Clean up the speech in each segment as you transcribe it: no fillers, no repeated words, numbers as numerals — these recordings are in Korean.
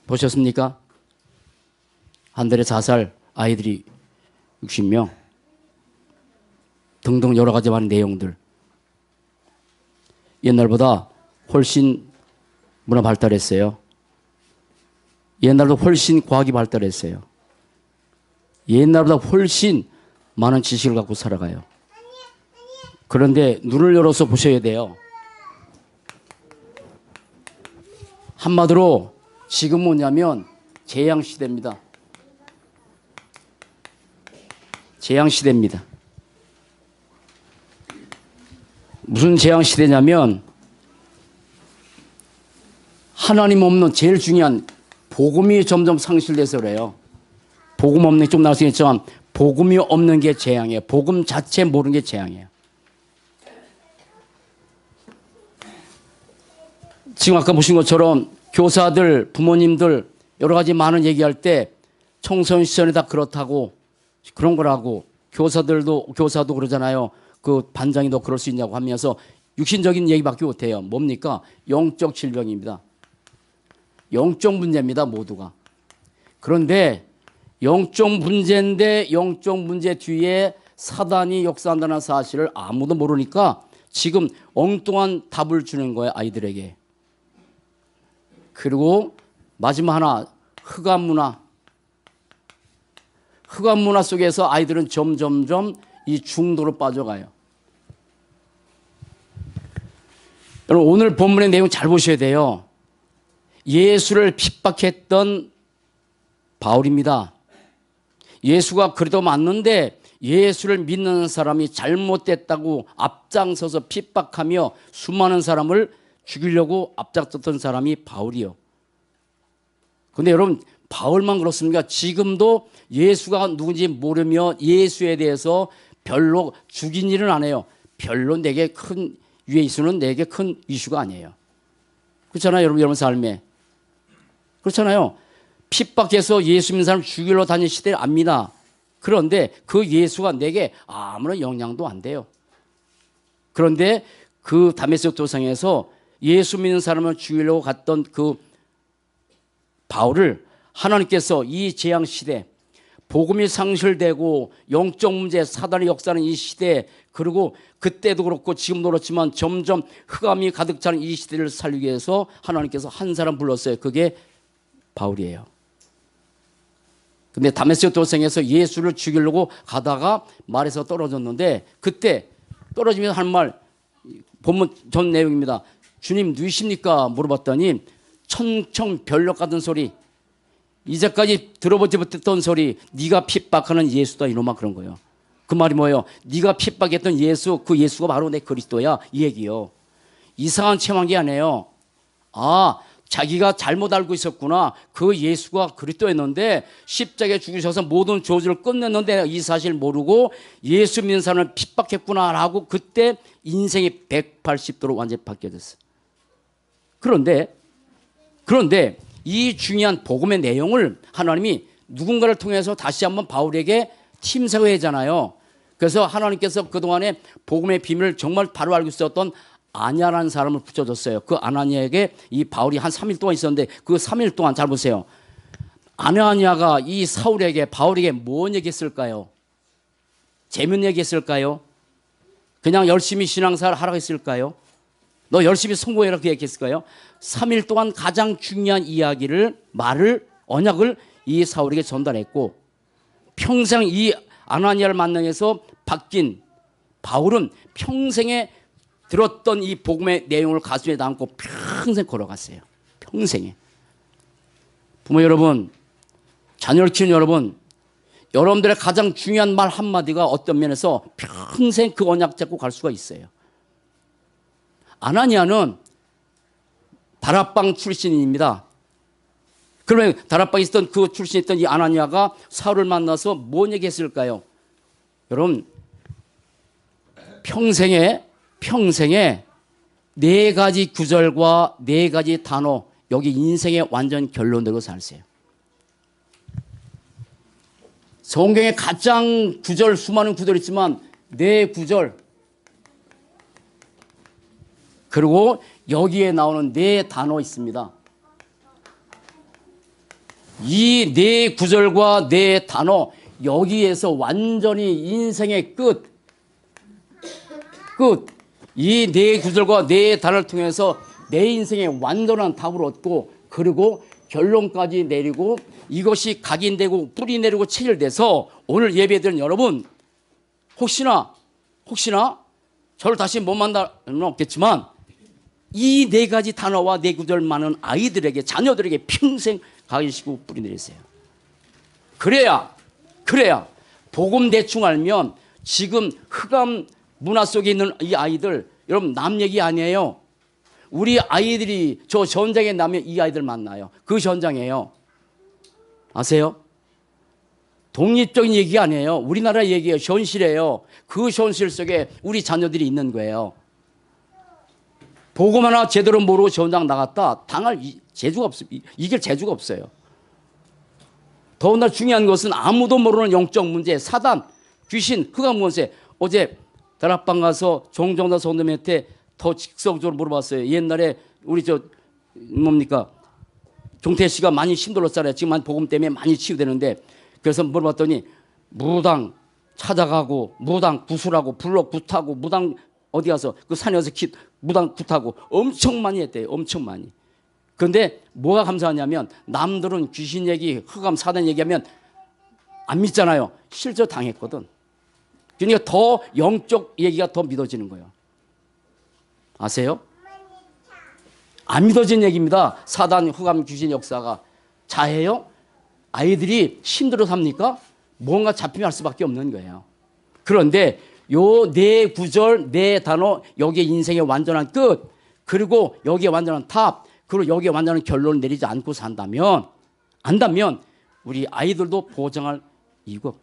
보셨습니까? 한 달에 자살 아이들이 60명 등등 여러 가지 많은 내용들. 옛날보다 훨씬 문화 발달했어요. 옛날보다 훨씬 과학이 발달했어요. 옛날보다 훨씬 많은 지식을 갖고 살아가요. 그런데 눈을 열어서 보셔야 돼요. 한마디로 지금 뭐냐면 재앙시대입니다. 재앙시대입니다. 무슨 재앙시대냐면 하나님 없는 제일 중요한 복음이 점점 상실돼서 그래요. 복음 없는 게 좀 나왔으니까 복음이 없는 게 재앙이에요. 복음 자체 모르는 게 재앙이에요. 지금 아까 보신 것처럼 교사들, 부모님들 여러 가지 많은 얘기할 때 청소년 시절에 다 그렇다고 그런 거라고 교사도 그러잖아요. 그 반장이 너 그럴 수 있냐고 하면서 육신적인 얘기밖에 못해요. 뭡니까? 영적 질병입니다. 영적 문제입니다. 모두가. 그런데 영적 문제인데 영적 문제 뒤에 사단이 역사한다는 사실을 아무도 모르니까 지금 엉뚱한 답을 주는 거예요. 아이들에게. 그리고 마지막 하나 흑암 문화. 흑암 문화 속에서 아이들은 점점점 이 중도로 빠져가요. 여러분 오늘 본문의 내용 잘 보셔야 돼요. 예수를 핍박했던 바울입니다. 예수가 그래도 맞는데 예수를 믿는 사람이 잘못됐다고 앞장서서 핍박하며 수많은 사람을 죽이려고 앞장섰던 사람이 바울이요. 근데 여러분 바울만 그렇습니까? 지금도 예수가 누군지 모르며 예수에 대해서 별로 죽인 일은 안 해요. 별로 내게 큰 예수는 내게 큰 이슈가 아니에요. 그렇잖아요. 여러분 삶에. 그렇잖아요. 핍박해서 예수 믿는 사람 죽이러 다니는 시대를 압니다. 그런데 그 예수가 내게 아무런 영향도 안 돼요. 그런데 그 다메섹 도상에서 예수 믿는 사람을 죽이려고 갔던 그 바울을 하나님께서 이 재앙 시대, 복음이 상실되고 영적 문제, 사단의 역사는 이 시대, 그리고 그때도 그렇고 지금도 그렇지만 점점 흑암이 가득 차는 이 시대를 살리기 위해서 하나님께서 한 사람 불렀어요. 그게 바울이에요. 근데 다메섹 도상에서 예수를 죽이려고 가다가 말에서 떨어졌는데 그때 떨어지면서 한 말, 본문 전 내용입니다. 주님 누구십니까? 물어봤더니 천청별력 같은 소리, 이제까지 들어보지 못했던 소리, 네가 핍박하는 예수다 이놈아, 그런 거예요. 그 말이 뭐예요? 네가 핍박했던 예수, 그 예수가 바로 내 그리스도야, 이 얘기요. 이상한 체험한 게 아니에요. 아, 자기가 잘못 알고 있었구나. 그 예수가 그리스도였는데 십자가에 죽으셔서 모든 저주를 끝냈는데 이 사실 모르고 예수 믿는 사람을 핍박했구나라고 그때 인생이 180도로 완전히 바뀌어졌어요. 그런데 이 중요한 복음의 내용을 하나님이 누군가를 통해서 다시 한번 바울에게 팀사가 하잖아요. 그래서 하나님께서 그동안에 복음의 비밀을 정말 바로 알고 있었던 아냐라는 사람을 붙여줬어요. 그 아나니아에게 이 바울이 한 3일 동안 있었는데 그 3일 동안 잘 보세요. 아나니아가 이 사울에게, 바울에게 뭔 얘기했을까요? 재밌는 얘기했을까요? 그냥 열심히 신앙생활 하라고 했을까요? 너 열심히 성공해라 그 얘기했을까요? 3일 동안 가장 중요한 이야기를, 말을, 언약을 이 사울에게 전달했고 평생 이 아나니아를 만나면서 바뀐 바울은 평생에 들었던 이 복음의 내용을 가슴에 담고 평생 걸어갔어요. 평생에. 부모 여러분, 자녀를 키우는 여러분, 여러분들의 가장 중요한 말 한마디가 어떤 면에서 평생 그 언약 잡고 갈 수가 있어요. 아나니아는 다락방 출신입니다. 그러면 다락방에 있었던 그 출신이었던 이 아나니아가 사울을 만나서 뭔 얘기했을까요? 여러분, 평생에 4가지 구절과 4가지 단어, 여기 인생의 완전 결론대로 살세요. 성경에 가장 구절, 수많은 구절이 있지만 4구절, 그리고 여기에 나오는 4단어 있습니다. 이 네 구절과 네 단어 여기에서 완전히 인생의 끝. 이 네 구절과 네 단어를 통해서 내 인생의 완전한 답을 얻고 그리고 결론까지 내리고 이것이 각인되고 뿌리 내리고 체결돼서 오늘 예배드린 여러분 혹시나 저를 다시 못 만나는 없겠지만 이 네 가지 단어와 네 구절 많은 아이들에게 자녀들에게 평생 각인시키고 뿌리 내리세요. 그래야 복음 대충 알면 지금 흑암 문화 속에 있는 이 아이들 여러분 남 얘기 아니에요. 우리 아이들이 저 전장에 나면 이 아이들 만나요. 그 전장이에요. 아세요? 독립적인 얘기가 아니에요. 우리나라 얘기예요. 현실이에요. 그 현실 속에 우리 자녀들이 있는 거예요. 복음 하나 제대로 모르고 전장 나갔다 당할 재주가 없어요. 이길 재주가 없어요. 더군다나 중요한 것은 아무도 모르는 영적 문제, 사단, 귀신, 흑암 권세. 어제 다락방 가서 종정다 선생님한테 더 직접적으로 물어봤어요. 옛날에 우리 종태 씨가 많이 힘들었잖아요. 지금 복음 때문에 많이 치유되는데 그래서 물어봤더니 무당 찾아가고 무당 구슬하고 불러 굿하고 무당 어디 가서 그 산에 가서 무당 굿하고 엄청 많이 했대요. 엄청 많이. 그런데 뭐가 감사하냐면 남들은 귀신 얘기, 흑암, 사단 얘기하면 안 믿잖아요. 실제 당했거든. 그러니까 더 영적 얘기가 더 믿어지는 거예요. 아세요? 안 믿어진 얘기입니다. 사단, 흑암, 귀신 역사가. 자해요? 아이들이 힘들어서 합니까? 뭔가 잡히면 할 수밖에 없는 거예요. 그런데 요 네 구절, 네 단어, 여기에 인생의 완전한 끝, 그리고 여기에 완전한 탑, 그리고 여기에 완전한 결론을 내리지 않고 안다면 우리 아이들도 보장할 이유가 없다.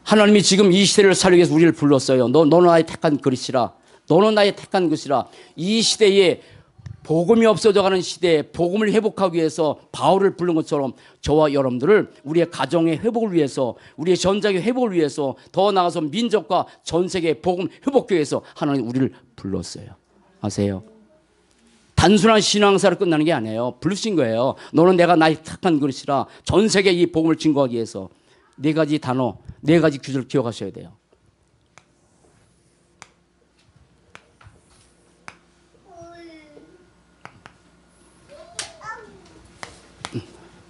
하나님이 지금 이 시대를 살리기 위해서 우리를 불렀어요. 너는 나의 택한 그릇이라. 너는 나의 택한 것이라. 이 시대에 복음이 없어져가는 시대에 복음을 회복하기 위해서 바울을 부른 것처럼 저와 여러분들을 우리의 가정의 회복을 위해서 우리의 전장의 회복을 위해서 더 나아가서 민족과 전 세계의 복음 회복하기 위해서 하나님 우리를 불렀어요. 아세요? 단순한 신앙사를 끝나는 게 아니에요. 부르신 거예요. 너는 내가 나의 택한 그릇이라. 전 세계에 이 복음을 증거하기 위해서 네 가지 단어, 네 가지 규절을 기억하셔야 돼요.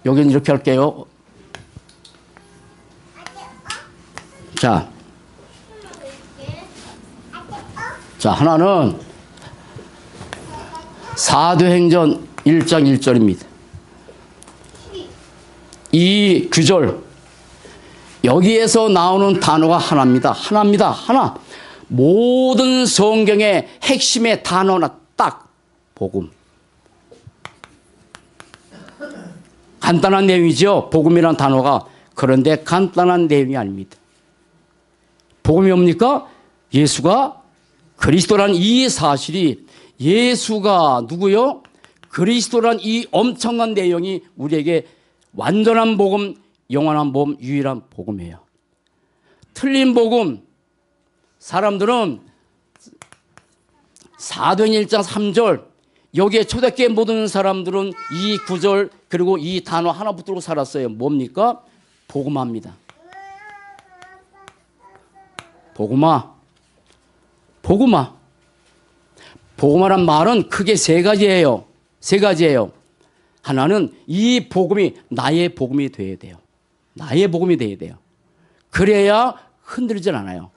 여기는 이렇게 할게요. 자, 하나는 사도행전 1장 1절입니다. 이 규절, 여기에서 나오는 단어가 하나입니다. 하나. 모든 성경의 핵심의 단어나 딱 복음. 간단한 내용이죠. 복음이라는 단어가. 그런데 간단한 내용이 아닙니다. 복음이 뭡니까? 예수가 그리스도란 이 사실이 예수가 누구요? 그리스도란 이 엄청난 내용이 우리에게 완전한 복음, 영원한 복음, 유일한 복음이에요. 틀린 복음, 사람들은 사도행전 1장 3절 여기에 초대교회 모든 사람들은 이 구절 그리고 이 단어 하나 붙들고 살았어요. 뭡니까? 복음화입니다. 복음화란 말은 크게 세 가지예요. 하나는 이 복음이 나의 복음이 되어야 돼요. 그래야 흔들리질 않아요.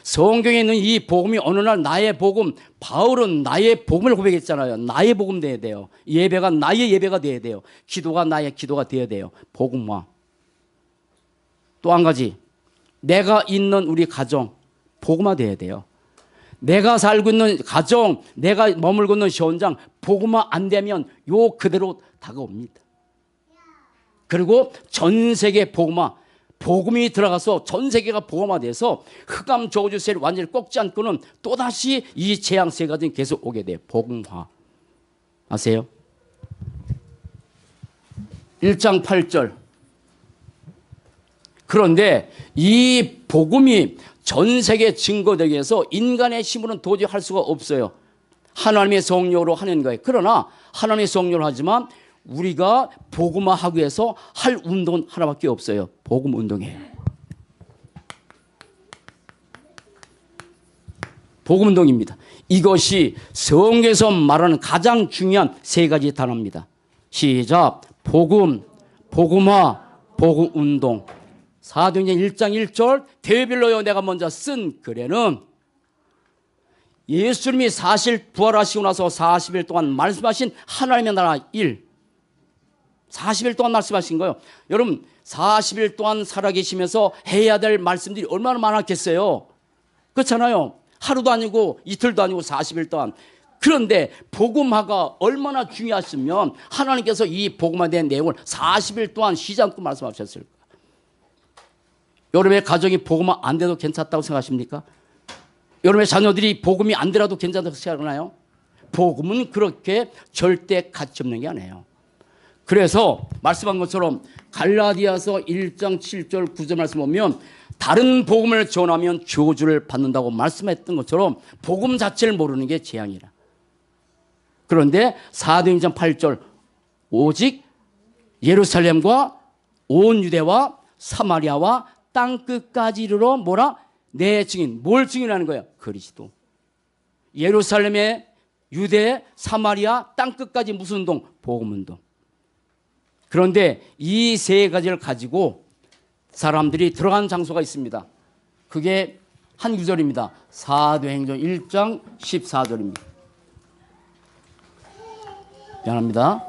성경에 있는 이 복음이 어느 날 나의 복음, 바울은 나의 복음을 고백했잖아요. 나의 복음 돼야 돼요. 예배가 나의 예배가 돼야 돼요. 기도가 나의 기도가 돼야 돼요. 복음화. 또 한 가지, 내가 있는 우리 가정 복음화 돼야 돼요. 내가 살고 있는 가정, 내가 머물고 있는 현장 복음화 안 되면 요 그대로 다가옵니다. 그리고 전 세계 복음화, 복음이 들어가서 전 세계가 복음화돼서 흑암 저주세를 완전히 꺾지 않고는 또다시 이 재앙세가 계속 오게 돼요. 복음화. 아세요? 1장 8절. 그런데 이 복음이 전 세계 증거되기 위해서 인간의 힘으로는 도저히 할 수가 없어요. 하나님의 성령으로 하는 거예요. 그러나 하나님의 성령으로 하지만 우리가 복음화하기 위해서 할 운동은 하나밖에 없어요. 복음 운동이에요. 복음 운동입니다. 이것이 성경에서 말하는 가장 중요한 세 가지 단어입니다. 시작. 복음, 복음화, 복음 운동. 사도행전 1장 1절 대별로요 내가 먼저 쓴 글에는 예수님이 사실 부활하시고 나서 40일 동안 말씀하신 하나님의 나라 40일 동안 말씀하신 거예요. 여러분 40일 동안 살아계시면서 해야 될 말씀들이 얼마나 많았겠어요. 그렇잖아요. 하루도 아니고 이틀도 아니고 40일 동안. 그런데 복음화가 얼마나 중요하시면 하나님께서 이 복음화에 대한 내용을 40일 동안 쉬지 않고 말씀하셨을까. 여러분의 가정이 복음화 안 돼도 괜찮다고 생각하십니까? 여러분의 자녀들이 복음이 안 되라도 괜찮다고 생각하나요? 복음은 그렇게 절대 가치 없는 게 아니에요. 그래서 말씀한 것처럼 갈라디아서 1장 7절 9절 말씀 보면 다른 복음을 전하면 저주를 받는다고 말씀했던 것처럼 복음 자체를 모르는 게 재앙이라. 그런데 사도행전 8절 오직 예루살렘과 온 유대와 사마리아와 땅끝까지 이르러 뭐라? 내 증인. 뭘 증인하는 거예요? 그리스도. 예루살렘의 유대, 사마리아, 땅끝까지 무슨 운동? 복음 운동. 그런데 이 세 가지를 가지고 사람들이 들어간 장소가 있습니다. 그게 한 구절입니다. 사도행전 1장 14절입니다. 미안합니다.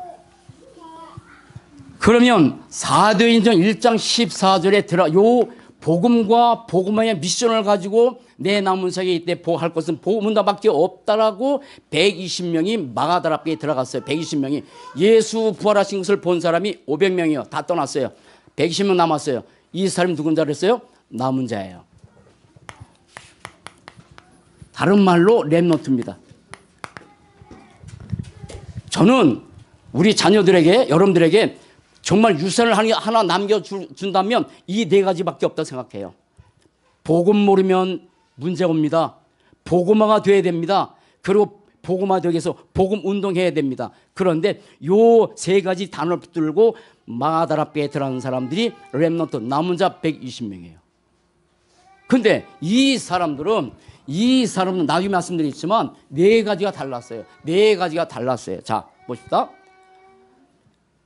그러면 사도행전 1장 14절에 요 복음과 복음의 미션을 가지고 내 남은 세계에 이때 할 것은 복음 운동밖에 없다라고 120명이 마가다라 앞에 들어갔어요. 120명이 예수 부활하신 것을 본 사람이 500명이요. 다 떠났어요. 120명 남았어요. 이 사람이 누군 줄 알았어요? 남은 자예요. 다른 말로 렘넌트입니다. 저는 우리 자녀들에게 여러분들에게 정말 유산을 하나 남겨준다면 이 네 가지밖에 없다고 생각해요. 복음 모르면 문제가 옵니다. 복음화가 돼야 됩니다. 그리고 복음화 되기 위해서 복음 운동해야 됩니다. 그런데 요 세 가지 단어를 붙들고 마가다라뼈에 들어가는 사람들이 렘넌트 남은 자 120명이에요. 근데 이 사람들은 나중에 말씀드리지만 네 가지가 달랐어요. 네 가지가 달랐어요. 자, 보십시다.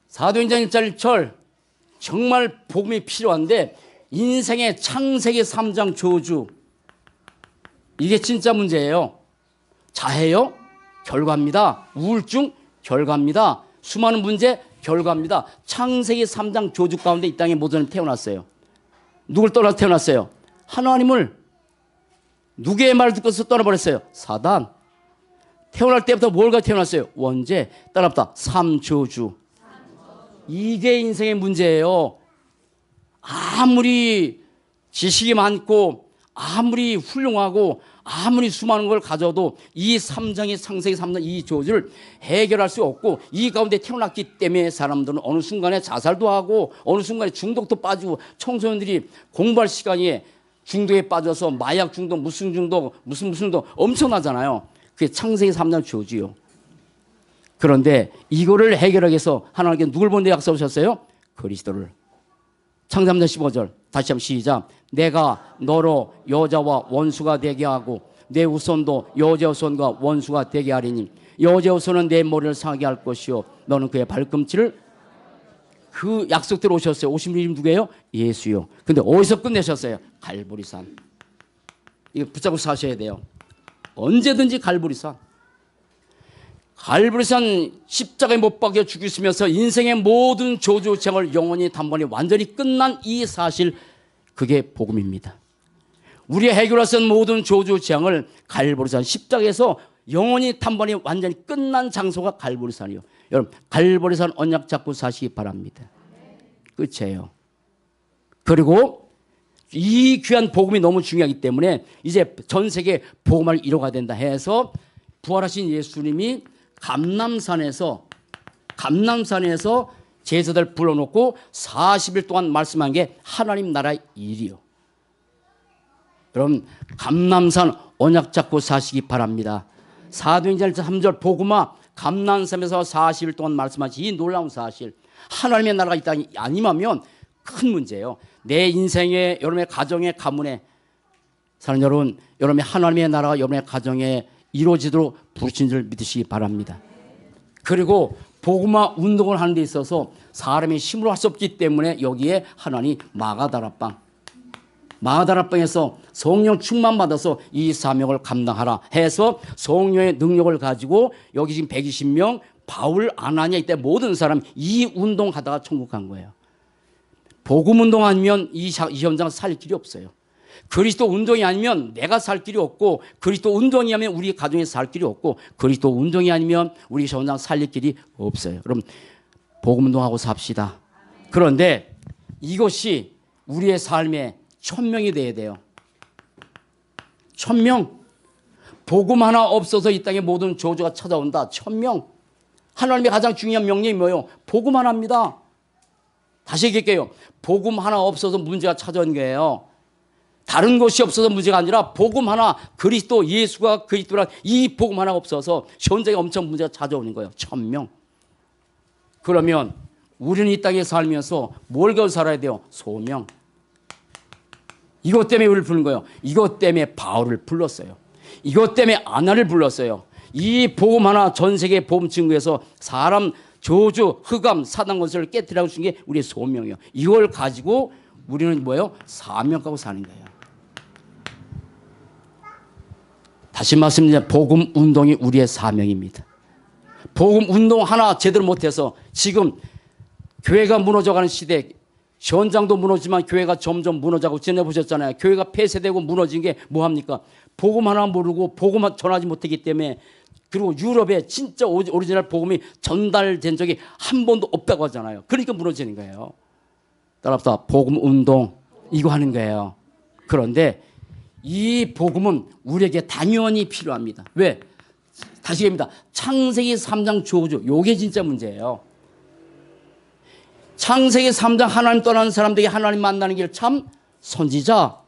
사도행전 1장 1절 정말 복음이 필요한데 인생의 창세기 3장 저주 이게 진짜 문제예요. 자해요? 결과입니다. 우울증? 결과입니다. 수많은 문제? 결과입니다. 창세기 3장 저주 가운데 이 땅에 모든 사람이 태어났어요. 누굴 떠나서 태어났어요? 하나님을. 누구의 말을 듣고서 떠나버렸어요? 사단. 태어날 때부터 뭘 가지고 태어났어요? 원죄. 따라붙다. 삼저주. 이게 인생의 문제예요. 아무리 지식이 많고 아무리 훌륭하고 아무리 수많은 걸 가져도 이 3장의 창세기 3장 이 저주를 해결할 수 없고 이 가운데 태어났기 때문에 사람들은 어느 순간에 자살도 하고 어느 순간에 중독도 빠지고 청소년들이 공부할 시간에 중독에 빠져서 마약 중독 무슨 중독 무슨 중독 엄청나잖아요. 그게 창세기 3장 저주요. 그런데 이거를 해결하기 위해서 하나님께 누굴 보내 약속하셨어요? 그리스도를. 창세기 3장 15절 다시 한번 시작. 내가 너로 여자와 원수가 되게 하고 내 후손도 여자 후손과 원수가 되게 하리니 여자 후손은 내 머리를 상하게 할 것이요 너는 그의 발꿈치를. 그 약속대로 오셨어요. 오신 분이 누구예요? 예수요. 근데 어디서 끝내셨어요? 갈보리산. 이거 붙잡고 사셔야 돼요. 언제든지 갈보리산. 갈보리산 십자가에 못 박혀 죽으시면서 인생의 모든 저주 생을 영원히 단번에 완전히 끝난 이 사실, 그게 복음입니다. 우리의 해결할 수 있는 모든 저주 재앙을 갈보리산 십자가에서 영원히 단번에 완전히 끝난 장소가 갈보리산이요. 여러분 갈보리산 언약 잡고 사시기 바랍니다. 끝이에요. 그리고 이 귀한 복음이 너무 중요하기 때문에 이제 전 세계 복음을 이뤄가야 된다 해서 부활하신 예수님이 감람산에서 제자들 불러놓고 40일 동안 말씀한 게 하나님 나라의 일이요. 여러분 감람산 언약 잡고 사시기 바랍니다. 사도행전 3절 복음화 감난섬에서 40일 동안 말씀하신 이 놀라운 사실, 하나님의 나라가 이 땅에 안 임하면 큰 문제예요. 내 인생에, 여러분의 가정의 가문에, 사랑하는 여러분, 여러분의 하나님의 나라가 여러분의 가정에 이루어지도록 부르신 줄 믿으시기 바랍니다. 그리고 복음화 운동을 하는 데 있어서 사람의 힘으로 할 수 없기 때문에 여기에 하나님 마가다락방에서 성령 충만 받아서 이 사명을 감당하라 해서 성령의 능력을 가지고 여기 지금 120명 바울 아나니아 이때 모든 사람 이 운동하다가 천국 간 거예요. 복음 운동 아니면 이 현장 살 길이 없어요. 그리스도 운동이 아니면 내가 살 길이 없고, 그리스도 운동이 아니면 우리 가정에 살 길이 없고, 그리스도 운동이 아니면 우리 현장 살릴 길이 없어요. 그럼 복음 운동하고 삽시다. 그런데 이것이 우리의 삶에 1000명이 돼야 돼요. 1000명. 복음 하나 없어서 이 땅에 모든 저주가 찾아온다. 1000명. 하나님의 가장 중요한 명령이 뭐예요? 복음 하나입니다. 다시 얘기할게요. 복음 하나 없어서 문제가 찾아온 거예요. 다른 것이 없어서 문제가 아니라 복음 하나, 그리스도 예수가 그리스도란 이 복음 하나가 없어서 현장에 엄청 문제가 찾아오는 거예요. 1000명. 그러면 우리는 이 땅에 살면서 뭘 가지고 살아야 돼요? 소명. 이것 때문에 우리를 부른 거예요. 이것 때문에 바울을 불렀어요. 이것 때문에 아나를 불렀어요. 이 복음 하나 전 세계 복음 증거에서 사람 저주, 흑암, 사단 권세를 깨뜨리라고 주신 게 우리의 소명이에요. 이걸 가지고 우리는 뭐예요? 사명 갖고 사는 거예요. 다시 말씀드리면 복음 운동이 우리의 사명입니다. 복음 운동 하나 제대로 못해서 지금 교회가 무너져가는 시대, 현장도 무너지만 교회가 점점 무너져가고 지내보셨잖아요. 교회가 폐쇄되고 무너진 게 뭐합니까? 복음 하나 모르고 복음 전하지 못했기 때문에, 그리고 유럽에 진짜 오리지널 복음이 전달된 적이 한 번도 없다고 하잖아요. 그러니까 무너지는 거예요. 따라서 복음 운동 이거 하는 거예요. 그런데 이 복음은 우리에게 당연히 필요합니다. 왜? 다시 얘기합니다. 창세기 3장 저주, 요게 진짜 문제예요. 창세기 3장 하나님 떠나는 사람들에게 하나님 만나는 길 참 선지자,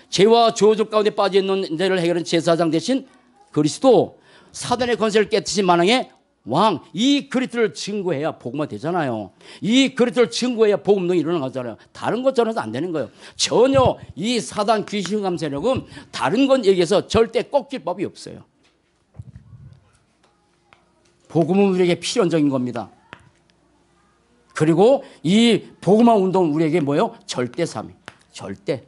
죄와 저주 가운데 빠져있는 죄를 해결하는 제사장 대신 그리스도, 사단의 권세를 깨트신 만왕의 왕, 이 그리스도를 증거해야 복음화 되잖아요. 이 그리스도를 증거해야 복음운동이 일어나잖아요. 다른 것 전해서 안 되는 거예요. 전혀 이 사단 귀신 흑암 세력은 다른 건 얘기해서 절대 꺾일 법이 없어요. 복음은 우리에게 필연적인 겁니다. 그리고 이 복음화 운동은 우리에게 뭐예요? 절대 삶이. 절대.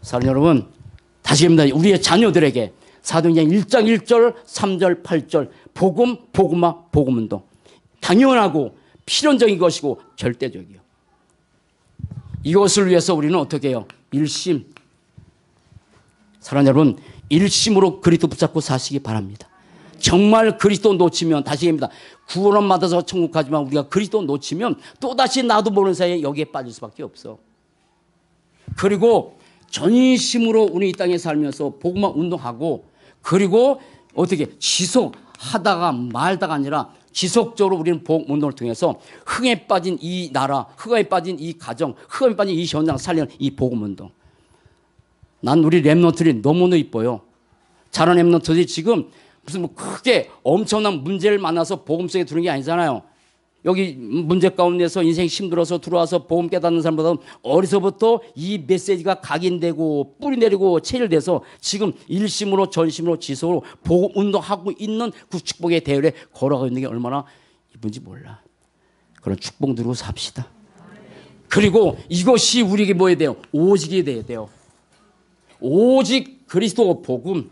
사랑하는 여러분, 다시 합니다. 우리의 자녀들에게 사도행전 1장 1절, 3절, 8절 복음, 복음화, 복음운동 당연하고 필연적인 것이고 절대적이요. 이것을 위해서 우리는 어떻게 해요? 일심. 사랑하는 여러분, 일심으로 그리스도 붙잡고 사시기 바랍니다. 정말 그리스도 놓치면, 다시 얘기합니다. 구원을 받아서 천국 가지만 우리가 그리스도 놓치면 또다시 나도 모르는 사이에 여기에 빠질 수밖에 없어. 그리고 전심으로 우리 이 땅에 살면서 복음화 운동하고, 그리고 어떻게 지속하다가 말다가 아니라 지속적으로 우리는 복음 운동을 통해서 흥에 빠진 이 나라, 흑암에 빠진 이 가정, 흑암에 빠진 이 현장 살리는 이 복음 운동. 난 우리 랩런트들이 너무너무 이뻐요. 자란 랩런트들이 지금 무슨 뭐 크게 엄청난 문제를 만나서 복음 속에 들어온 게 아니잖아요. 여기 문제 가운데서 인생이 힘들어서 들어와서 복음 깨닫는 사람보다는 어려서부터 이 메시지가 각인되고 뿌리 내리고 체질돼서 지금 일심으로 전심으로 지속으로 복음 운동하고 있는 그 축복의 대열에 걸어가고 있는 게 얼마나 이쁜지 몰라. 그런 축복 누리고 삽시다. 그리고 이것이 우리에게 뭐야 돼요? 오직이 돼야 돼요. 오직 그리스도 복음.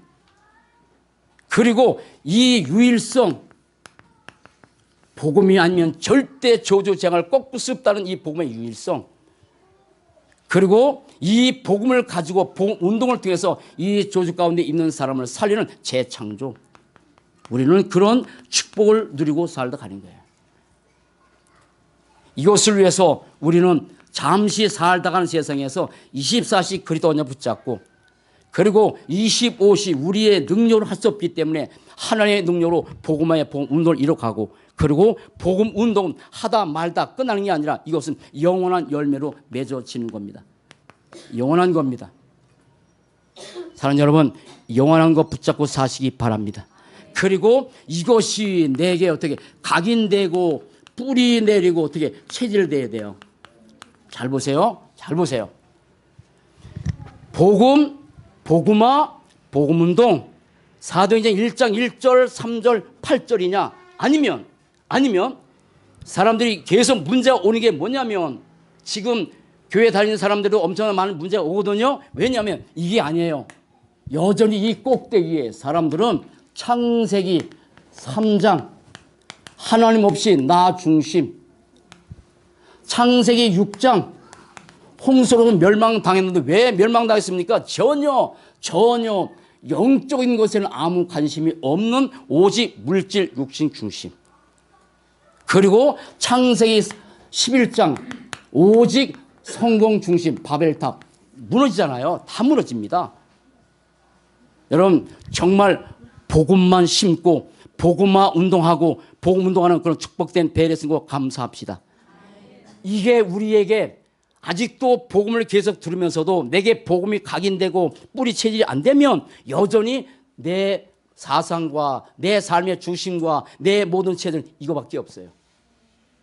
그리고 이 유일성, 복음이 아니면 절대 저주장을 꺾을 수 없다는 이 복음의 유일성, 그리고 이 복음을 가지고 복음 운동을 통해서 이 저주 가운데 있는 사람을 살리는 재창조, 우리는 그런 축복을 누리고 살다 가는 거예요. 이것을 위해서 우리는 잠시 살다 가는 세상에서 24시 그리스도 언약 붙잡고, 그리고 25시 우리의 능력으로 할 수 없기 때문에 하나님의 능력으로 복음화의 복음 운동을 이뤄가고, 그리고 복음 운동은 하다 말다 끝나는 게 아니라 이것은 영원한 열매로 맺어지는 겁니다. 영원한 겁니다. 사랑하는 여러분, 영원한 것 붙잡고 사시기 바랍니다. 그리고 이것이 내게 어떻게 각인되고 뿌리 내리고 어떻게 체질돼야 돼요. 잘 보세요. 잘 보세요. 복음, 복음화, 복음운동, 사도행전 1장 1절, 3절, 8절이냐? 아니면 사람들이 계속 문제가 오는 게 뭐냐면 지금 교회 다니는 사람들도 엄청난 많은 문제가 오거든요. 왜냐하면 이게 아니에요. 여전히 이 꼭대기에 사람들은 창세기 3장 하나님 없이 나 중심, 창세기 6장 홍수로 멸망당했는데 왜 멸망당했습니까? 전혀 영적인 것에는 아무 관심이 없는 오직 물질 육신 중심. 그리고 창세기 11장 오직 성공 중심 바벨탑 무너지잖아요. 다 무너집니다. 여러분 정말 복음만 심고 복음화 운동하고 복음 운동하는 그런 축복된 베레스고 감사합시다. 이게 우리에게 아직도 복음을 계속 들으면서도 내게 복음이 각인되고 뿌리 체질이 안 되면 여전히 내 사상과 내 삶의 중심과 내 모든 체질 이거밖에 없어요.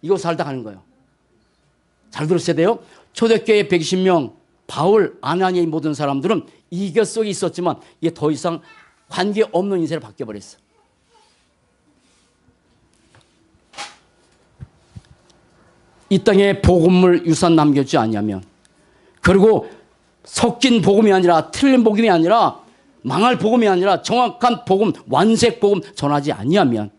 이거 살다 가는 거예요. 잘 들으셔야 돼요. 초대교회 120명 바울, 아나니의 모든 사람들은 이교 속에 있었지만 이게 더 이상 관계없는 인생을 바뀌어버렸어. 이 땅에 복음을 유산 남겨주지 않냐면 그리고 섞인 복음이 아니라 틀린 복음이 아니라 망할 복음이 아니라 정확한 복음 완색 복음 전하지 아니하면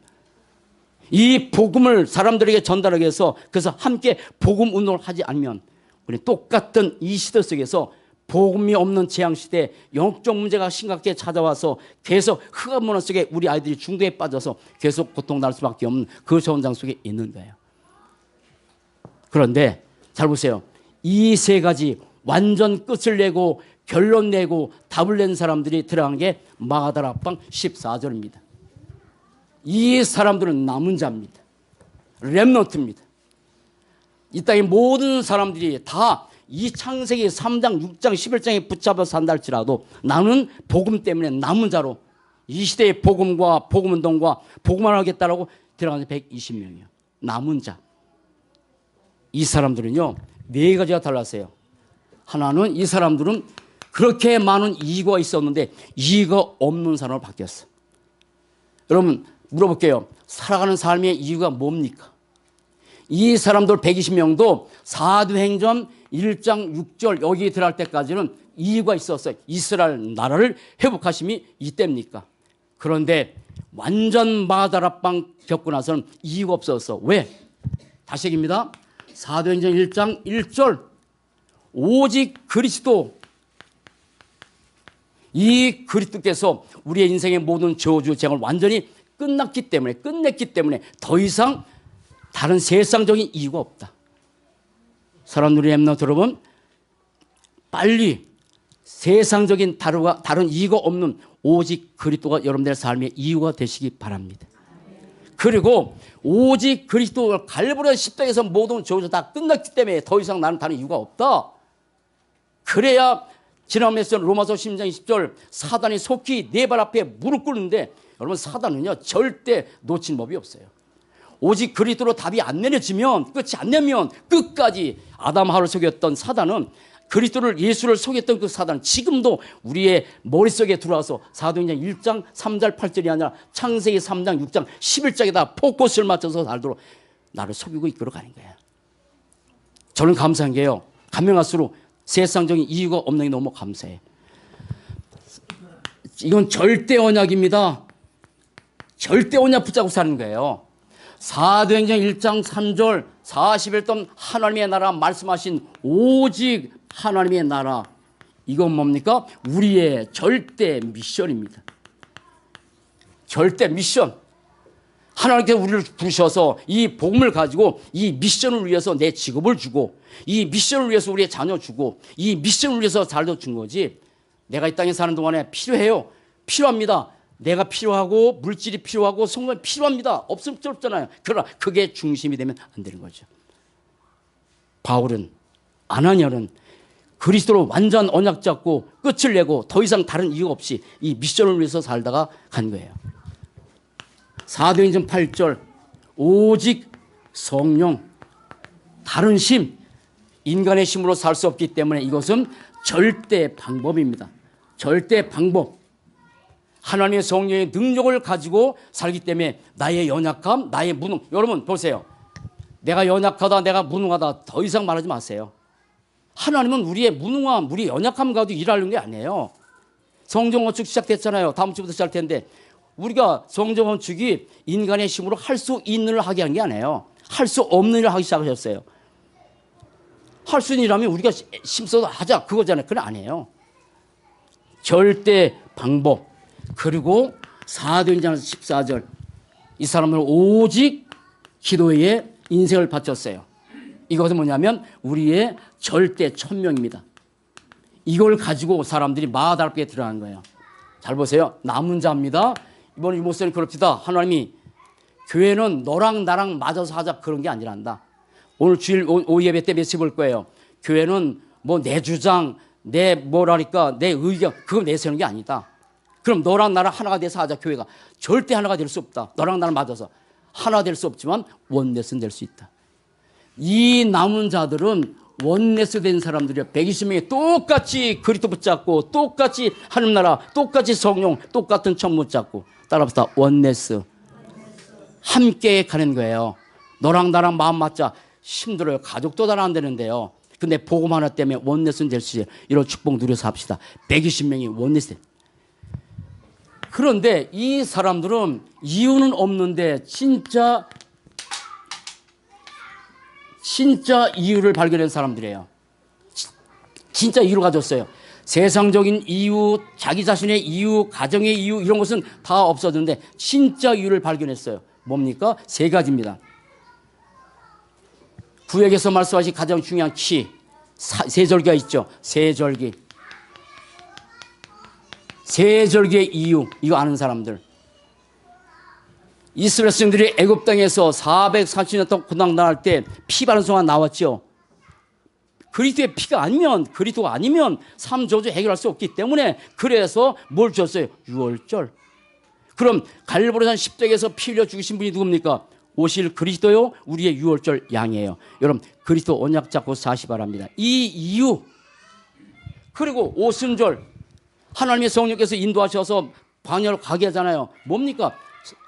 이 복음을 사람들에게 전달하기 위해서 그래서 함께 복음 운동을 하지 않으면 우리 똑같은 이 시대 속에서 복음이 없는 재앙시대에 영적 문제가 심각하게 찾아와서 계속 흑암 문화 속에 우리 아이들이 중독에 빠져서 계속 고통날 수밖에 없는 그 현장 속에 있는 거예요. 그런데 잘 보세요. 이 세 가지 완전 끝을 내고 결론 내고 답을 낸 사람들이 들어간 게 마가다락방 14절입니다. 이 사람들은 남은 자입니다. 렘넌트입니다. 이 땅의 모든 사람들이 다 이 창세기 3장, 6장, 11장에 붙잡아 산다 할지라도 나는 복음 때문에 남은 자로 이 시대의 복음과 복음운동과 복음을 하겠다라고 들어간 120명이에요. 남은 자. 이 사람들은요, 네 가지가 달랐어요. 하나는 이 사람들은 그렇게 많은 이유가 있었는데 이유가 없는 사람으로 바뀌었어. 여러분 물어볼게요. 살아가는 삶의 이유가 뭡니까? 이 사람들 120명도 사도행전 1장 6절 여기 들어갈 때까지는 이유가 있었어요. 이스라엘 나라를 회복하심이 이때입니까? 그런데 완전 마다락방 겪고 나서는 이유가 없었어. 왜? 다시 얘기입니다. 사도행전 1장 1절 오직 그리스도, 이 그리스도께서 우리의 인생의 모든 저주 재앙을 완전히 끝냈기 때문에 더 이상 다른 세상적인 이유가 없다. 사랑하는 렘넌트 여러분, 빨리 세상적인 다른 이유가 없는 오직 그리스도가 여러분들의 삶의 이유가 되시기 바랍니다. 그리고 오직 그리스도 갈보리 십자가에서 모든 저주 다 끝났기 때문에 더 이상 나는 다른 이유가 없다. 그래야 지난번에 로마서 10장 20절 사단이 속히 내 발 앞에 무릎 꿇는데 여러분 사단은요 절대 놓친 법이 없어요. 오직 그리스도로 답이 안 내려지면 끝이 안 내면 끝까지 아담 하와를 속였던 사단은 그리스도를 예수를 속였던 그 사단은 지금도 우리의 머릿속에 들어와서 사도행전 1장 3절 8절이 아니라 창세기 3장 6장 11장에다 포커스를 맞춰서 나를 속이고 이끌어 가는 거예요. 저는 감사한 게요. 가면 갈수록 세상적인 이유가 없는 게 너무 감사해. 이건 절대 언약입니다. 절대 언약 붙잡고 사는 거예요. 사도행전 1장 3절 41돈 하나님의 나라 말씀하신 오직 하나님의 나라, 이건 뭡니까? 우리의 절대 미션입니다. 절대 미션. 하나님께서 우리를 부르셔서 이 복음을 가지고 이 미션을 위해서 내 직업을 주고 이 미션을 위해서 우리의 자녀 주고 이 미션을 위해서 잘도 준 거지. 내가 이 땅에 사는 동안에 필요해요. 필요합니다. 내가 필요하고 물질이 필요하고 성공이 필요합니다. 없으면 없잖아요. 그러나 그게 중심이 되면 안 되는 거죠. 바울은, 아나니아는 그리스도로 완전 언약 잡고 끝을 내고 더 이상 다른 이유 없이 이 미션을 위해서 살다가 간 거예요. 사도행전 8절 오직 성령, 다른 심, 인간의 힘으로 살 수 없기 때문에 이것은 절대 방법입니다. 절대 방법. 하나님의 성령의 능력을 가지고 살기 때문에 나의 연약함, 나의 무능. 여러분 보세요. 내가 연약하다, 내가 무능하다 더 이상 말하지 마세요. 하나님은 우리의 무능함, 우리의 연약함 가지고 일하는 게 아니에요. 성경 건축 시작됐잖아요. 다음 주부터 시작할 텐데 우리가 성경 건축이 인간의 힘으로 할 수 있는 일을 하게 한 게 아니에요. 할 수 없는 일을 하기 시작하셨어요. 할 수 있는 일하면 우리가 힘써서 하자 그거잖아요. 그건 아니에요. 절대 방법. 그리고 사도행전 14절 이 사람은 오직 기도에 인생을 바쳤어요. 이것은 뭐냐면 우리의 절대 천명입니다. 이걸 가지고 사람들이 마다랍게 들어가는 거예요. 잘 보세요. 남은 자입니다. 이번에 목사님 그럽시다. 하나님이 교회는 너랑 나랑 맞아서 하자 그런 게 아니란다. 오늘 주일 오후 예배 때 메시지 볼 거예요. 교회는 뭐 내 주장, 내 뭐라니까 내 의견 그거 내세우는 게 아니다. 그럼 너랑 나랑 하나가 돼서 하자. 교회가 절대 하나가 될 수 없다. 너랑 나랑 맞아서 하나 될 수 없지만 원내스는 될 수 있다. 이 남은 자들은 원내스 된 사람들이요. 120명이 똑같이 그리스도 붙잡고 똑같이 하늘 나라, 똑같이 성령, 똑같은 천 붙잡고 따라붙다 원내스 함께 가는 거예요. 너랑 나랑 마음 맞자. 힘들어요. 가족도 잘 안 되는데요. 근데 복음 하나 때문에 원내스는 될 수 있어요. 이런 축복 누려서 합시다. 120명이 원내스. 그런데 이 사람들은 이유는 없는데 진짜 이유를 발견한 사람들이에요. 진짜 이유를 가졌어요. 세상적인 이유, 자기 자신의 이유, 가정의 이유 이런 것은 다 없어졌는데 진짜 이유를 발견했어요. 뭡니까? 세 가지입니다. 구약에서 말씀하신 가장 중요한 키, 세절기가 있죠. 세절기. 세절기의 이유, 이거 아는 사람들. 이스라엘 백성들이 애굽 땅에서 440년 동안 고난당할 때 피 바른 송아 나왔죠. 그리스도의 피가 아니면, 그리스도가 아니면 삶 저주 해결할 수 없기 때문에 그래서 뭘 줬어요? 유월절. 그럼 갈보리산 십자가에서 피 흘려 죽으신 분이 누굽니까? 오실 그리스도요, 우리의 유월절 양이에요. 여러분 그리스도 언약 잡고 사시 바랍니다. 이 이유. 그리고 오순절 하나님의 성령께서 인도하셔서 광야로 가게 하잖아요. 뭡니까?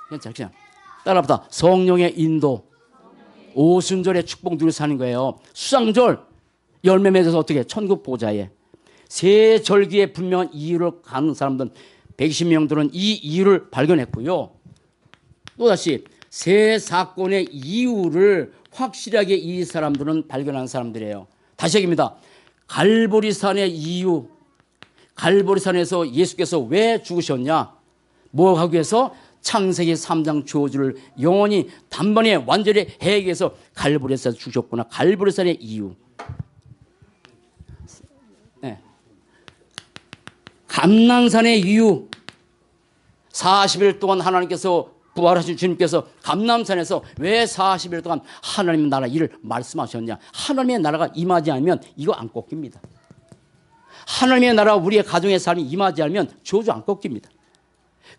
그냥 따라붙다. 성령의 인도. 오순절에 축복 누려 사는 거예요. 수장절 열매 맺어서 어떻게 천국 보좌에. 세 절기에 분명한 이유를 가는 사람들은 120명들은 이 이유를 발견했고요. 또다시 세 사건의 이유를 확실하게 이 사람들은 발견한 사람들이에요. 다시 얘기합니다. 갈보리산의 이유. 갈보리산에서 예수께서 왜 죽으셨냐? 뭐 하기 위해서? 창세기 3장 저주를 영원히 단번에 완전히 해하기 위해서 갈보리산에서 죽으셨구나. 갈보리산의 이유. 네. 감난산의 이유. 40일 동안 하나님께서 부활하신 주님께서 감남산에서 왜 40일 동안 하나님의 나라 일을 말씀하셨냐? 하나님의 나라가 임하지 않으면 이거 안 꺾입니다. 하나님의 나라 우리의 가정의 삶이 임하지 않으면 저주 안 꺾입니다.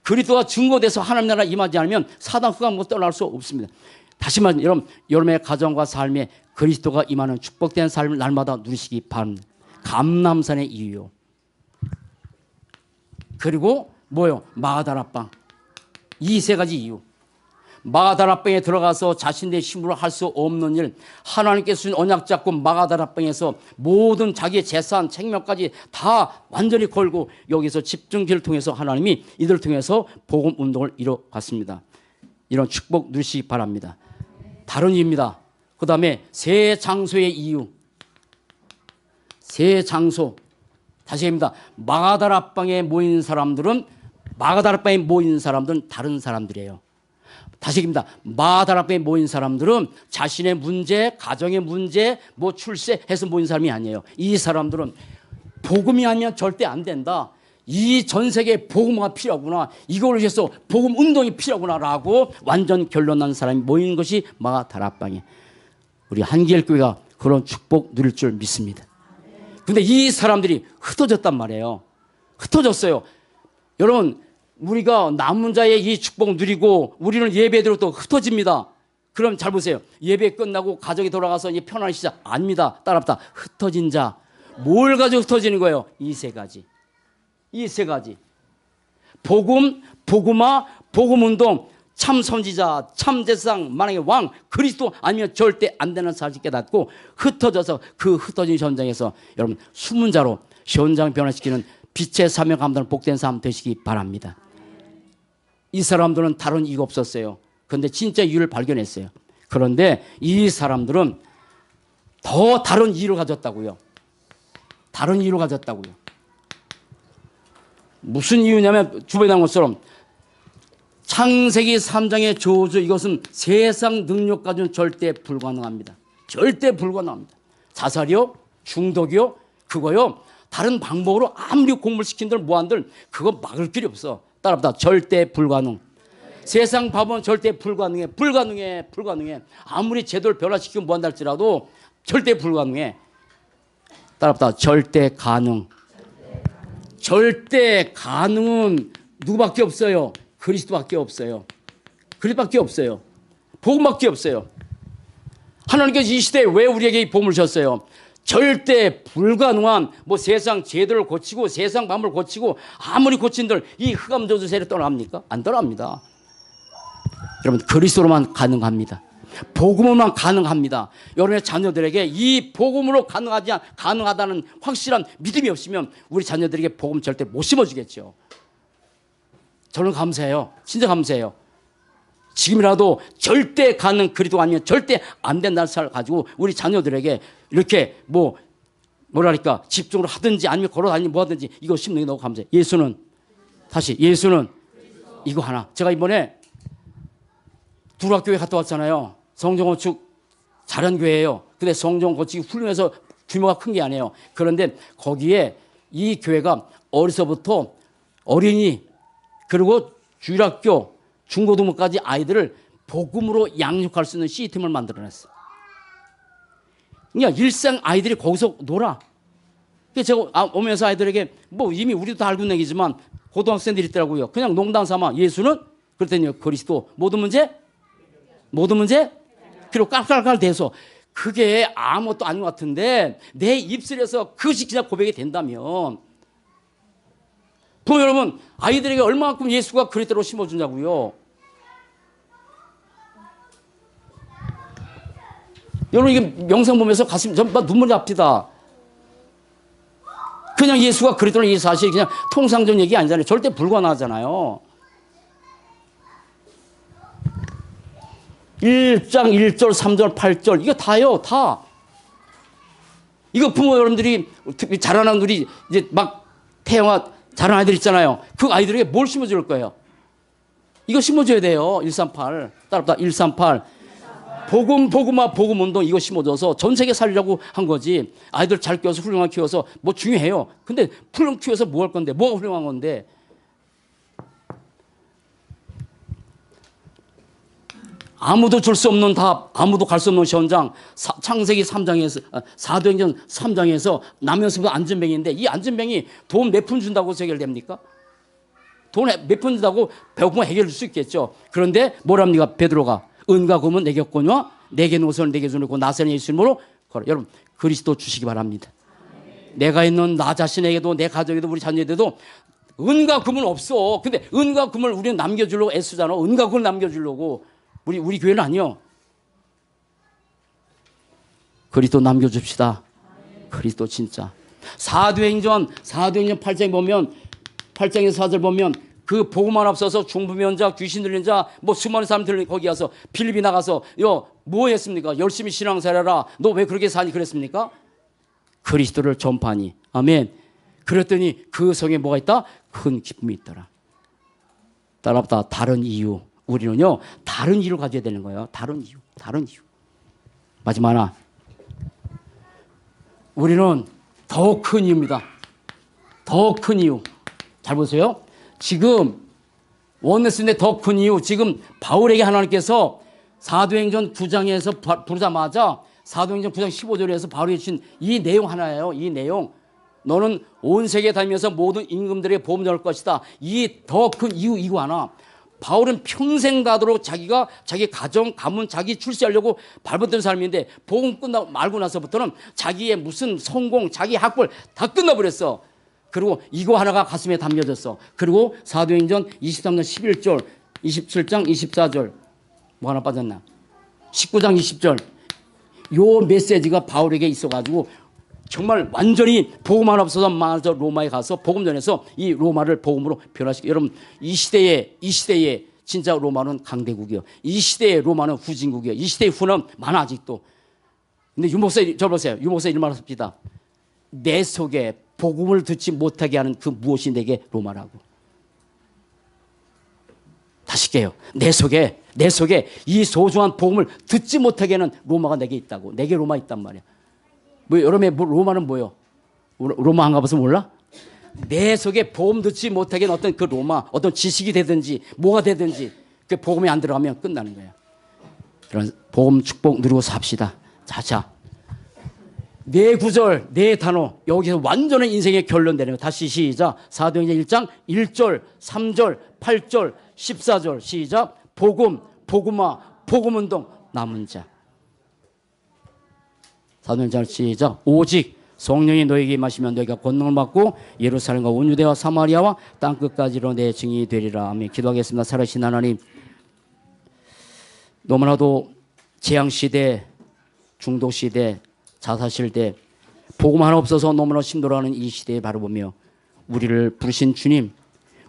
그리스도가 증거돼서 하나님 나라 임하지 않으면 사단 흑암 못 떠날 수 없습니다. 다시 말해 여러분의 가정과 삶에 그리스도가 임하는 축복된 삶을 날마다 누리시기 바랍니다. 감남산의 이유요. 그리고 뭐요? 마가다라빵. 이 세 가지 이유. 마가다라빵에 들어가서 자신의 힘으로 할 수 없는 일, 하나님께서 주신 언약 잡고 마가다라빵에서 모든 자기의 재산, 생명까지 다 완전히 걸고 여기서 집중기를 통해서 하나님이 이들을 통해서 복음 운동을 이뤄갔습니다. 이런 축복 누리시기 바랍니다. 다른 이유입니다. 그 다음에 세 장소의 이유. 세 장소. 다시 얘기합니다. 마가다라빵에 모인 사람들은 다른 사람들이에요. 다시 얘기합니다. 마가다라빵에 모인 사람들은 자신의 문제, 가정의 문제, 뭐 출세해서 모인 사람이 아니에요. 이 사람들은 복음이 아니면 절대 안 된다. 이 전 세계에 복음화가 필요하구나. 이걸 위해서 복음 운동이 필요하구나라고 완전 결론난 사람이 모인 것이 마가다라빵에. 우리 한길교회가 그런 축복 누릴 줄 믿습니다. 근데 이 사람들이 흩어졌단 말이에요. 흩어졌어요. 여러분, 우리가 남은 자의 이 축복 누리고 우리는 예배대로 또 흩어집니다. 그럼 잘 보세요. 예배 끝나고 가족이 돌아가서 이제 편안히 시작. 아닙니다. 따라합니다. 흩어진 자. 뭘 가지고 흩어지는 거예요? 이 세 가지. 이 세 가지. 복음, 복음화, 복음운동, 참 선지자, 참 제사장, 만왕의 왕, 그리스도 아니면 절대 안 되는 사실 깨닫고 흩어져서 그 흩어진 현장에서 여러분 숨은 자로 현장 변화시키는 빛의 사명 감당하는 복된 삶 되시기 바랍니다. 이 사람들은 다른 이유가 없었어요. 그런데 진짜 이유를 발견했어요. 그런데 이 사람들은 더 다른 이유를 가졌다고요. 다른 이유를 가졌다고요. 무슨 이유냐면 주변에 나온 것처럼 창세기 3장의 저주, 이것은 세상 능력 가지고는 절대 불가능합니다. 절대 불가능합니다. 자살이요, 중독이요, 그거요, 다른 방법으로 아무리 공부를 시킨들 뭐한들 그거 막을 길이 없어. 따라합니다. 절대 불가능. 세상 법은 절대 불가능해. 불가능해. 불가능해. 아무리 제도를 변화시키고 뭐한다 할지라도 절대 불가능해. 따라합니다. 절대 가능. 절대 가능은 누구밖에 없어요? 그리스도밖에 없어요. 그리스도밖에 없어요. 복음밖에 없어요. 하나님께서 이 시대에 왜 우리에게 이 복음을 주셨어요? 절대 불가능한 뭐 세상 제도를 고치고 세상 방법을 고치고 아무리 고친들 이 흑암 저주 세례 떠납니까? 안 떠납니다. 여러분 그리스도로만 가능합니다. 복음으로만 가능합니다. 여러분의 자녀들에게 이 복음으로 가능하다는 확실한 믿음이 없으면 우리 자녀들에게 복음 절대 못 심어주겠죠. 저는 감사해요. 진짜 감사해요. 지금이라도 절대 가능 그리스도가 아니면 절대 안 된다는 사실을 가지고 우리 자녀들에게 이렇게 뭐랄까 집중을 하든지 아니면 걸어다니면 뭐 하든지 이거 심는 게 너무 감사해요. 예수는 이거 하나. 제가 이번에 두락교회 갔다 왔잖아요. 성전 건축 잘한 교회예요. 근데 성전 건축이 훌륭해서 규모가 큰 게 아니에요. 그런데 거기에 이 교회가 어려서부터 어린이 그리고 주일학교 중고등부까지 아이들을 복음으로 양육할 수 있는 시스템을 만들어냈어요. 그러니까 일상 아이들이 거기서 놀아. 그래서 제가 오면서 아이들에게 뭐 이미 우리도 다 알고 있는 얘기지만 고등학생들이 있더라고요. 그냥 농담 삼아 예수는 그랬더니 그리스도 모든 문제 그리고 깔깔깔 대서 그게 아무것도 아닌 것 같은데 내 입술에서 그것이 그냥 고백이 된다면 부모 여러분 아이들에게 얼마만큼 예수가 그리스도로 심어주냐고요. 여러분 이게 영상 보면서 가슴이 전부 눈물이 앞이다. 그냥 예수가 그리스도는 이 사실이 그냥 통상적인 얘기 아니잖아요. 절대 불가능하잖아요. 1장 1절 3절 8절 이거 다요. 다. 이거 부모 여러분들이 자라는 우리 이제 막 태영아 자라는 아이들 있잖아요. 그 아이들에게 뭘 심어줄 거예요? 이거 심어줘야 돼요. 138 따라합니다. 138 복음화 복음운동 이거 심어줘서 전 세계 살리려고 한 거지. 아이들 잘 키워서 훌륭하게 키워서 뭐 중요해요. 근데 훌륭하게 키워서 뭐 할 건데 뭐가 훌륭한 건데. 아무도 줄 수 없는 답, 아무도 갈 수 없는 현장, 창세기 3장에서, 사도행전 3장에서 남녀스보다 안전뱅이인데 이 안전뱅이 돈 몇 푼 준다고 해결됩니까? 돈 몇 푼 준다고 배고프면 해결할 수 있겠죠. 그런데 뭐랍니까? 베드로가 은과 금은 내게 없거니와 내게 노선을 내게 주고 나사렛 예수 이름으로 걸어. 여러분 그리스도 주시기 바랍니다. 내가 있는 나 자신에게도 내 가족에도 우리 자녀에게도 은과 금은 없어. 근데 은과 금을 우리는 남겨주려고 애쓰잖아. 은과 금을 남겨주려고. 우리 교회는 아니요. 그리스도 남겨줍시다. 그리스도 진짜. 사도행전 8장에 보면 8장에서 4절 보면 그 복음만 앞서서 중부면 자, 귀신 들린 자, 뭐 수많은 사람들이 거기 가서 필립이 나가서 뭐 했습니까? 열심히 신앙생활해라. 너 왜 그렇게 사니 그랬습니까? 그리스도를 전파하니. 아멘. 그랬더니 그 성에 뭐가 있다? 큰 기쁨이 있더라. 따라합니다. 다른 이유. 우리는요 다른 이유를 가져야 되는 거예요. 다른 이유. 마지막 하나. 우리는 더 큰 이유입니다. 더 큰 이유. 잘 보세요. 지금 원내스인데 더 큰 이유. 지금 바울에게 하나님께서 사도행전 9장에서 부르자마자 사도행전 9장 15절에서 바울이 주신 이 내용 하나예요. 이 내용. 너는 온 세계 다니면서 모든 임금들에게 복음 전할 것이다. 이 더 큰 이유 이거 하나. 바울은 평생 가도록 자기가 자기 가정, 가문, 자기 출세하려고 발버둥 삶인데 복음 끝나고 말고 나서부터는 자기의 무슨 성공, 자기 학벌 다 끝나버렸어. 그리고 이거 하나가 가슴에 담겨졌어. 그리고 사도행전 23장 11절, 27장 24절 뭐 하나 빠졌나? 19장 20절 요 메시지가 바울에게 있어가지고 정말 완전히 복음 하나 없어서 마저 로마에 가서 복음 전해서 이 로마를 복음으로 변화시켜. 여러분 이 시대에 진짜 로마는 강대국이요. 이 시대에 로마는 후진국이요. 이 시대의 후는 많아 아직도. 근데 유목사 저 보세요. 유목사 이런 말 합니다. 내 속에 복음을 듣지 못하게 하는 그 무엇이 내게 로마라고. 다시 깨요. 내 속에 이 소중한 복음을 듣지 못하게 하는 로마가 내게 있다고. 내게 로마 있단 말이야. 뭐 여러분의 로마는 뭐요? 로마 안 가봐서 몰라? 내 속에 복음 듣지 못하게 하는 어떤 그 로마, 어떤 지식이 되든지 뭐가 되든지 그 복음이 안 들어가면 끝나는 거야. 그런 복음 축복 누리고 삽시다. 자자. 네 구절, 네 단어 여기서 완전한 인생의 결론 내는 거. 다시 시작. 사도행전 1장 1절, 3절, 8절, 14절 시작. 복음, 복음화, 복음운동 남은 자. 사도행전 시작. 오직 성령이 너에게 임하시면 너희가 권능을 받고 예루살렘과 온 유대와 사마리아와 땅끝까지로 내 증인이 되리라. 아멘. 기도하겠습니다. 살아계신 하나님, 너무나도 재앙시대, 중독시대, 자살시대, 복음 하나 없어서 너무나 힘들어하는 이 시대에 바라보며 우리를 부르신 주님,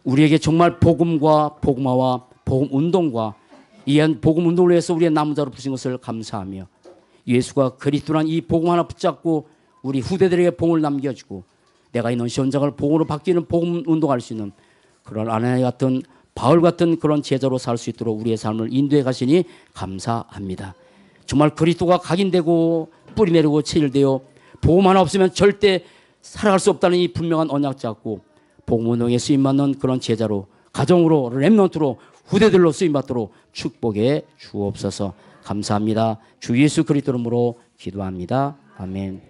우리에게 정말 복음과 복음화와 복음운동과 이 복음운동을 위해서 우리의 남은 자로 부르신 것을 감사하며 예수가 그리스도란 이 복음 하나 붙잡고 우리 후대들에게 복음을 남겨주고 내가 있는 현장을 복음으로 바뀌는 복음 운동할 수 있는 그런 아나니 같은 바울 같은 그런 제자로 살 수 있도록 우리의 삶을 인도해 가시니 감사합니다. 정말 그리스도가 각인되고 뿌리 내리고 체질되어 복음 하나 없으면 절대 살아갈 수 없다는 이 분명한 언약 잡고 복음 운동에 쓰임받는 그런 제자로 가정으로 렘넌트로 후대들로 쓰임받도록 축복해 주옵소서. 감사합니다. 주 예수 그리스도 이름으로 기도합니다. 아멘.